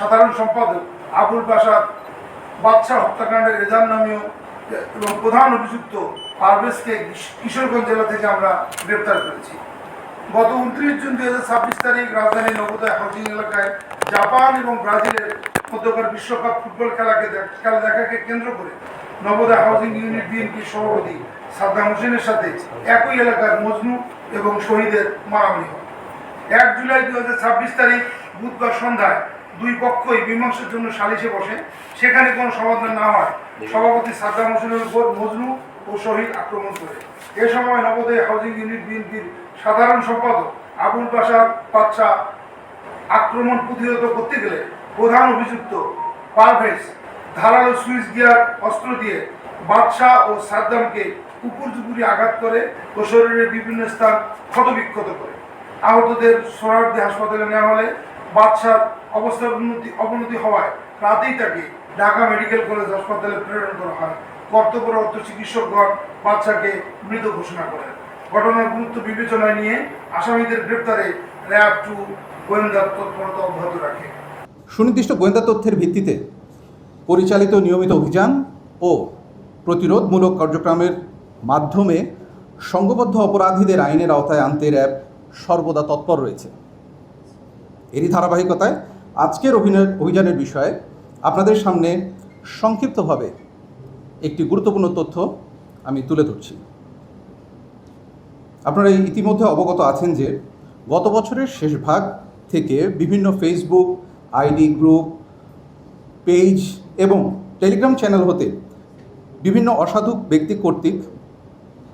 সাধারণ সম্পাদক আবুল বাশার বাদশা হত্যাকাণ্ডের রেজান নামীয় এবং প্রধান অভিযুক্ত পারভেজকে কিশোরগঞ্জ জেলা থেকে আমরা গ্রেপ্তার করেছি। গত 29 জুন 2026 তারিখ রাজধানীর নবোদয় হাউজিং এলাকায় জাপান এবং ব্রাজিলের মধ্যকার বিশ্বকাপ ফুটবল খেলা দেখাকে কেন্দ্র করে নবোদয় হাউজিং ইউনিট বিএনপির সভাপতি সাদ্দাম হোসেনের সাথে একই এলাকার মজনু এবং শহীদের মারামারি হয়। 1 জুলাই 2026 তারিখ বুধবার সন্ধ্যায় দুই পক্ষই মীমাংসার জন্য সালিশে বসে। সেখানে কোনো সমাধান না হয় সভাপতি সাদ্দাম হোসেনের উপর মজনু ও শহীদ আক্রমণ করে। এ সময় নবোদয় হাউজিং ইউনিট বিএনপির সাধারণ সম্পাদক আবুল বাশার বাদশা আক্রমণ প্রতিহত করতে গেলে প্রধান অভিযুক্ত পারভেজ ধারালো সুইচ গিয়ার অস্ত্র দিয়ে বাদশা ও সাদ্দামকে উপর্যুপুরি আঘাত করে ও শরীরের বিভিন্ন স্থান ক্ষতবিক্ষত করে। আহতদের সোহরাওয়ার্দী হাসপাতালে নেওয়া হলে বাদশার অবস্থার অবনতি হওয়ায় রাতেই তাকে ঢাকা মেডিকেল কলেজ হাসপাতালে প্রেরণ করা হয়। কর্তব্যরত চিকিৎসকগণ বাদশাকে মৃত ঘোষণা করেন। ঘটনার গুরুত্ব বিবেচনায় নিয়ে আসামিদের গ্রেপ্তারে র্যাব 2 গোয়েন্দা তৎপরতা অব্যাহত রাখে। সুনির্দিষ্ট গোয়েন্দা তথ্যের ভিত্তিতে পরিচালিত নিয়মিত অভিযান ও প্রতিরোধমূলক কার্যক্রমের মাধ্যমে সংঘবদ্ধ অপরাধীদের আইনের আওতায় আনতে র্যাব সর্বদা তৎপর রয়েছে। এরই ধারাবাহিকতায় আজকের অভিযানের বিষয়ে আপনাদের সামনে সংক্ষিপ্তভাবে একটি গুরুত্বপূর্ণ তথ্য আমি তুলে ধরছি। আপনারা ইতিমধ্যে অবগত আছেন যে গত বছরের শেষ ভাগ থেকে বিভিন্ন ফেসবুক আইডি গ্রুপ পেজ এবং টেলিগ্রাম চ্যানেল হতে বিভিন্ন অসাধু ব্যক্তি কর্তৃক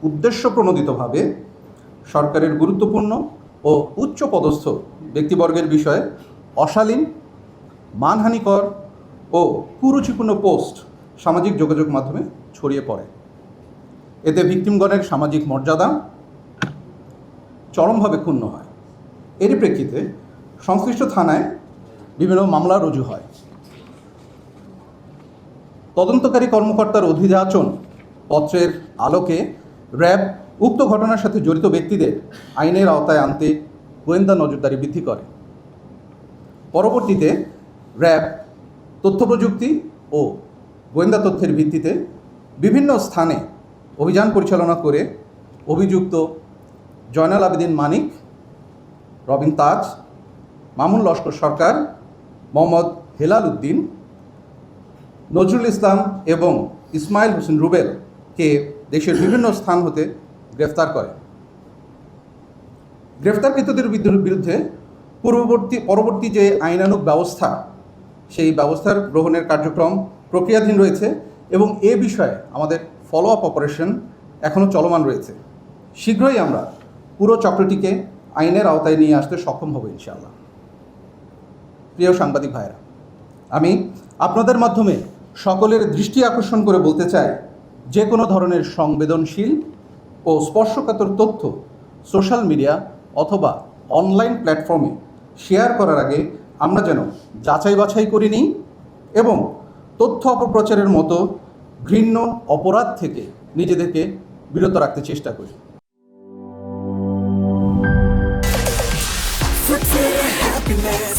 উদ্দেশ্যপ্রণোদিতভাবে সরকারের গুরুত্বপূর্ণ ও উচ্চপদস্থ ব্যক্তিবর্গের বিষয়ে অশালীন, মানহানিকর ও কুরুচিপূর্ণ পোস্ট সামাজিক যোগাযোগ মাধ্যমে ছড়িয়ে পড়ে। এতে ভিকটিমগণের সামাজিক মর্যাদা চরমভাবে ক্ষুণ্ণ হয়। এরই প্রেক্ষিতে সংশ্লিষ্ট থানায় বিভিন্ন মামলা রুজু হয়। তদন্তকারী কর্মকর্তার অধিযাচন পত্রের আলোকে র্যাব উক্ত ঘটনার সাথে জড়িত ব্যক্তিদের আইনের আওতায় আনতে গোয়েন্দা নজরদারি বৃদ্ধি করে। পরবর্তীতে র্যাব তথ্য প্রযুক্তি ও গোয়েন্দা তথ্যের ভিত্তিতে বিভিন্ন স্থানে অভিযান পরিচালনা করে অভিযুক্ত জয়নাল আবেদিন মানিক, রবিন তাজ, মামুন লস্কর সরকার, মোহাম্মদ হেলাল উদ্দিন, নজরুল ইসলাম এবং ইসমাইল হোসেন রুবেলকে দেশের বিভিন্ন স্থান হতে গ্রেফতার করে। গ্রেফতারকৃতদের বিরুদ্ধে পরবর্তী যে আইনানুগ ব্যবস্থা, সেই ব্যবস্থার গ্রহণের কার্যক্রম প্রক্রিয়াধীন রয়েছে এবং এ বিষয়ে আমাদের ফলো আপ অপারেশন এখনও চলমান রয়েছে। শীঘ্রই আমরা পুরো চক্রটিকে আইনের আওতায় নিয়ে আসতে সক্ষম হব ইনশাআল্লাহ। প্রিয় সাংবাদিক ভাইয়েরা, আমি আপনাদের মাধ্যমে সকলের দৃষ্টি আকর্ষণ করে বলতে চাই, যে কোনো ধরনের সংবেদনশীল ও স্পর্শকাতর তথ্য সোশ্যাল মিডিয়া অথবা অনলাইন প্ল্যাটফর্মে শেয়ার করার আগে আমরা যেন যাচাই বাছাই করে নিই এবং তথ্য অপপ্রচারের মতো ঘৃণ্য অপরাধ থেকে নিজেদেরকে বিরত রাখতে চেষ্টা করি। Happiness,